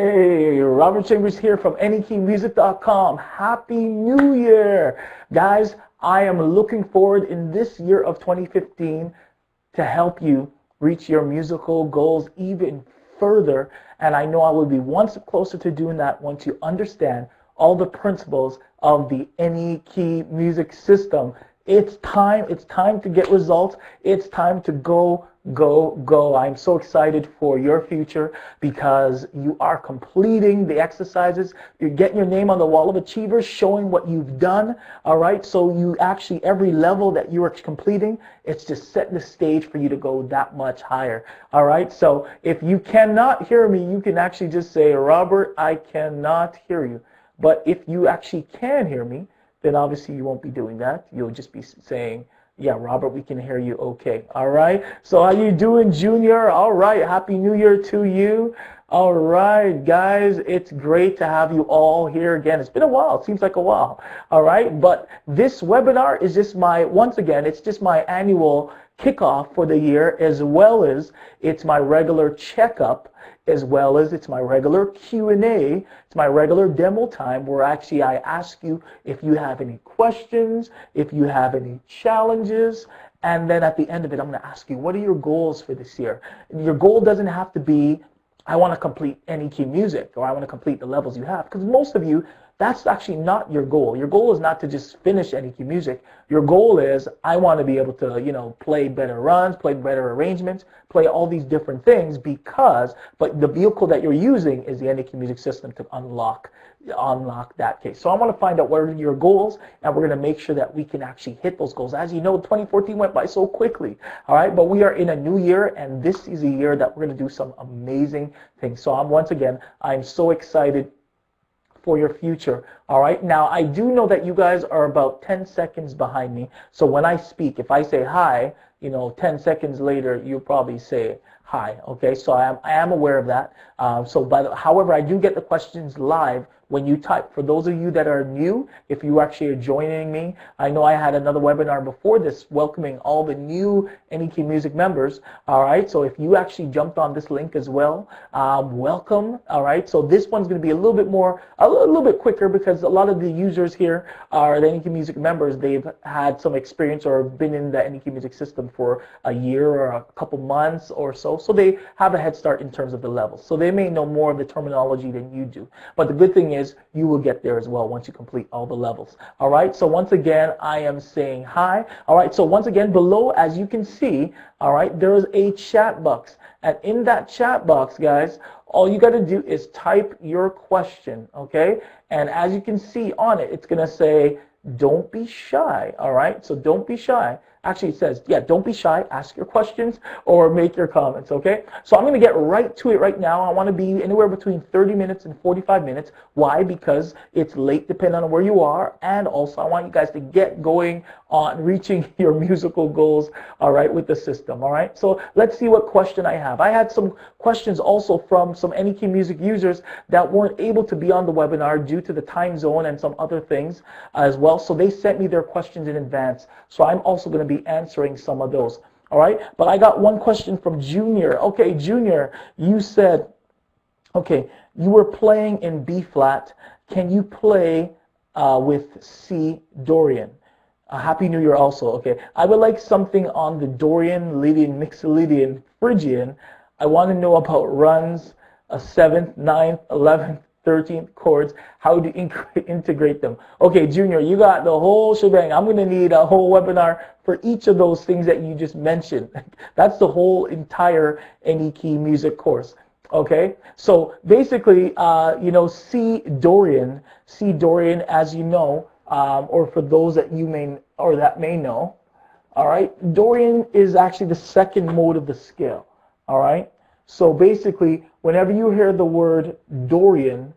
Hey, Robert Chambers here from AnyKeyMusic.com. Happy New Year! Guys, I am looking forward in this year of 2015 to help you reach your musical goals even further. And I know I will be one step closer to doing that once you understand all the principles of the Any Music system. It's time to get results. It's time to go. I'm so excited for your future because you are completing the exercises. You're getting your name on the wall of achievers, showing what you've done. All right, so you actually, every level that you are completing, it's just setting the stage for you to go that much higher. All right, so if you cannot hear me, you can actually just say, Robert, I cannot hear you. But if you actually can hear me, then obviously you won't be doing that. You'll just be saying, yeah, Robert, we can hear you okay. All right. So how you doing, Junior? All right. Happy New Year to you. All right, guys. It's great to have you all here again. It's been a while. It seems like a while. All right. But this webinar is just once again, it's just my annual kickoff for the year, as well as it's my regular checkup, as well as it's my regular Q&A. It's my regular demo time where actually I ask you if you have any questions, if you have any challenges, and then at the end of it, I'm going to ask you, what are your goals for this year? Your goal doesn't have to be, I want to complete any key music, or I want to complete the levels you have, because most of you, that's actually not your goal. Your goal is not to just finish any key music. Your goal is, I want to be able to, play better runs, play better arrangements, play all these different things but the vehicle that you're using is the Any Key Music system to unlock that case. So I want to find out what are your goals, and we're going to make sure that we can actually hit those goals. As you know, 2014 went by so quickly, all right? But we are in a new year, and this is a year that we're going to do some amazing things. So I'm so excited for your future. All right, now I do know that you guys are about 10 seconds behind me, so when I speak, if I say hi, 10 seconds later you'll probably say hi. Okay, so I am aware of that. However, I do get the questions live when you type. For those of you that are new, if you actually are joining me, I know I had another webinar before this welcoming all the new Any Key Music members. All right, so if you actually jumped on this link as well, welcome. All right, so this one's going to be a little bit quicker because a lot of the users here are the Any Key Music members. They've had some experience or been in the Any Key Music system for a year or a couple months or so they have a head start in terms of the levels. So they may know more of the terminology than you do. But the good thing is you will get there as well once you complete all the levels. All right, so once again, I am saying hi. All right, so once again, below, as you can see, all right, there is a chat box. And in that chat box, guys, all you got to do is type your question, okay? And as you can see on it, it's going to say, don't be shy, all right? So don't be shy. Actually, it says, yeah, don't be shy. Ask your questions or make your comments, okay? So I'm going to get right to it right now. I want to be anywhere between 30 minutes and 45 minutes. Why? Because it's late depending on where you are. And also, I want you guys to get going on reaching your musical goals, all right, with the system, all right? So let's see what question I have. I had some questions also from some Any Key Music users that weren't able to be on the webinar due to the time zone and some other things as well. So they sent me their questions in advance. So I'm also going to be answering some of those. All right, but I got one question from Junior. Okay, Junior, you said, okay, you were playing in B flat. Can you play with C Dorian? Happy New Year also. Okay, I would like something on the Dorian, Lydian, Mixolydian, Phrygian. I want to know about runs, 7th, 9th, 11th, 13th chords, how to integrate them. Okay, Junior, you got the whole shebang. I'm going to need a whole webinar for each of those things that you just mentioned. That's the whole entire Any Key Music course. Okay, so basically, C Dorian, as you know, or for those that you may know, all right, Dorian is actually the second mode of the scale. All right, so basically, whenever you hear the word Dorian,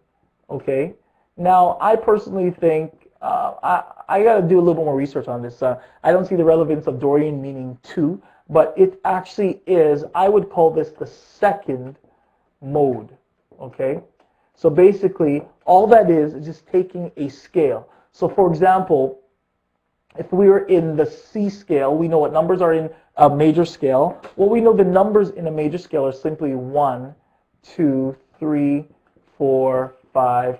okay, now I personally think, I got to do a little bit more research on this. I don't see the relevance of Dorian meaning two, but it actually is, I would call this the second mode, okay? So basically, all that is just taking a scale. So for example, if we were in the C scale, we know what numbers are in a major scale. Well, we know the numbers in a major scale are simply 1, 2, 3, 4, 5,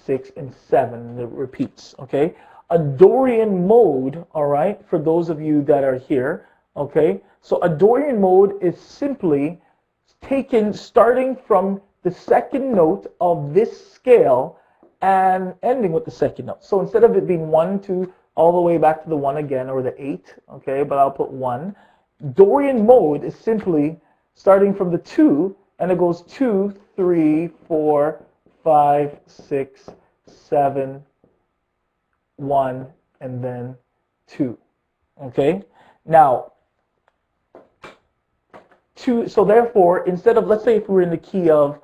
6, and 7, and it repeats, okay? A Dorian mode, all right, for those of you that are here, okay? So a Dorian mode is simply starting from the second note of this scale and ending with the second note. So instead of it being 1, 2, all the way back to the 1 again, or the 8, okay, but I'll put 1. Dorian mode is simply starting from the 2, and it goes 2, 3, 4, 5, 6, 7, 1, and then 2. Okay? Now, so therefore, instead of, let's say if we're in the key of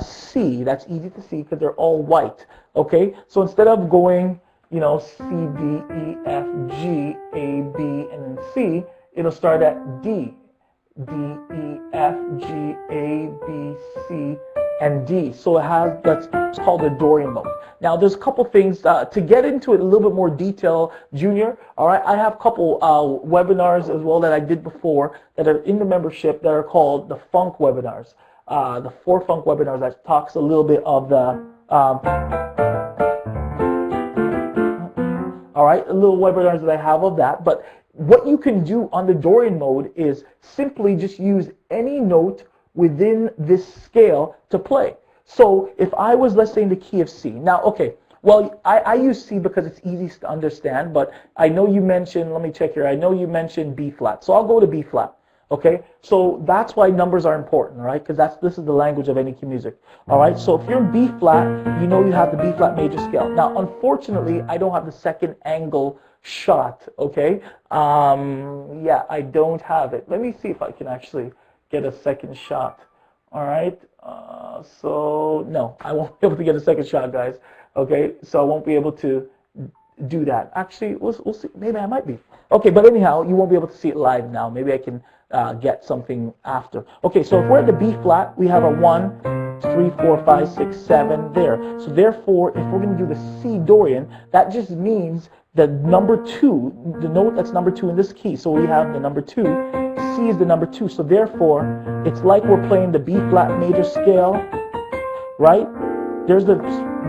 C, that's easy to see because they're all white. Okay? So instead of going, you know, C, D, E, F, G, A, B, and then C, it'll start at D. D, E, F, G, A, B, C, and D. So it has, that's called the Dorian mode. Now there's a couple things, to get into it a little bit more detail, Junior, all right, I have a couple webinars as well that I did before that are in the membership that are called the Funk webinars. The 4 Funk webinars that talks a little bit of the, all right, a little webinars that I have of that. But what you can do on the Dorian mode is simply just use any note within this scale to play. So if I was, let's say, in the key of C. Now, okay, well, I use C because it's easy to understand, but I know you mentioned, let me check here, I know you mentioned B flat. So I'll go to B flat, okay? So that's why numbers are important, right? Because this is the language of any key music, all right? So if you're in B flat, you know you have the B flat major scale. Now, unfortunately, I don't have the second angle shot, okay? Yeah, I don't have it. Let me see if I can actually get a second shot, all right? So no, I won't be able to get a second shot, guys, okay? So I won't be able to do that. Actually, we'll see. Maybe I might be. Okay, but anyhow, you won't be able to see it live now. Maybe I can get something after. Okay, so if we're at the B flat, we have a 1, 3, 4, 5, 6, 7 there. So therefore, if we're going to do the C Dorian, that just means the number 2, the note that's number 2 in this key. So we have the number 2. C is the number 2. So therefore, it's like we're playing the B flat major scale, right? There's the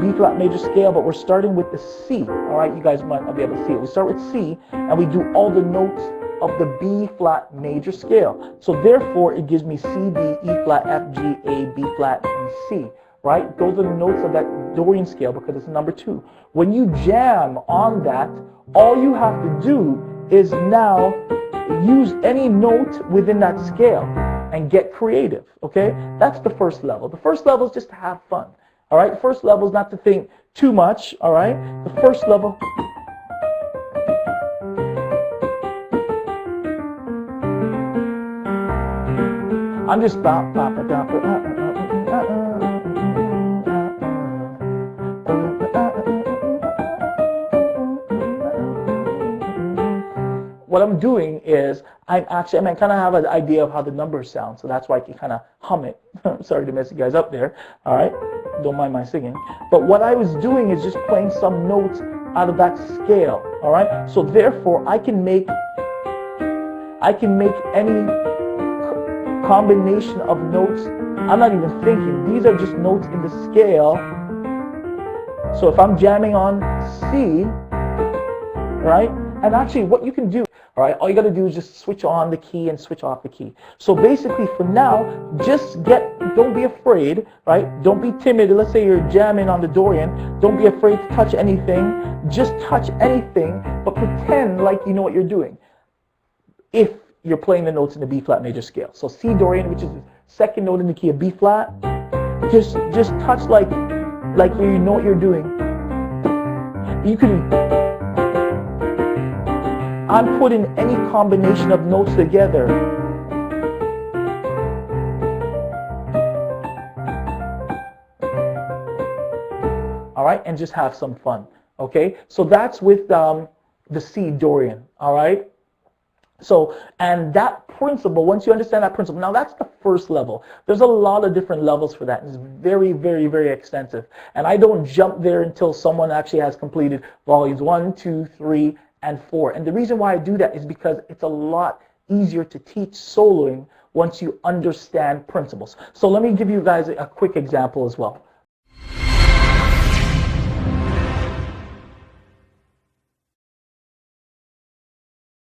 B flat major scale, but we're starting with the C. All right, you guys might not be able to see it. We start with C, and we do all the notes of the B flat major scale. So therefore, it gives me C, D, E flat, F, G, A, B flat, and C. Right? Those are the notes of that Dorian scale because it's number 2. When you jam on that, all you have to do is now use any note within that scale and get creative, okay? That's the first level. The first level is just to have fun, all right? The first level is not to think too much, all right? The first level... I'm just... What I'm doing is, I kind of have an idea of how the numbers sound, so that's why I can kind of hum it. Sorry to mess you guys up there, all right? Don't mind my singing. But what I was doing is just playing some notes out of that scale, all right? So therefore, I can make any combination of notes. I'm not even thinking. These are just notes in the scale. So if I'm jamming on C, right? And actually, what you can do, all right, all you got to do is just switch on the key and switch off the key. So basically, for now, don't be afraid, right? Don't be timid. Let's say you're jamming on the Dorian. Don't be afraid to touch anything. Just touch anything, but pretend like you know what you're doing. If you're playing the notes in the B flat major scale. So C Dorian, which is the second note in the key of B flat, just touch like you know what you're doing. You can... I'm putting any combination of notes together. All right, and just have some fun. Okay, so that's with the C Dorian. All right. So, and that principle, once you understand that principle, now that's the first level. There's a lot of different levels for that. It's very, very, very extensive. And I don't jump there until someone actually has completed volumes 1, 2, 3, and 4. And the reason why I do that is because it's a lot easier to teach soloing once you understand principles. So let me give you guys a quick example as well.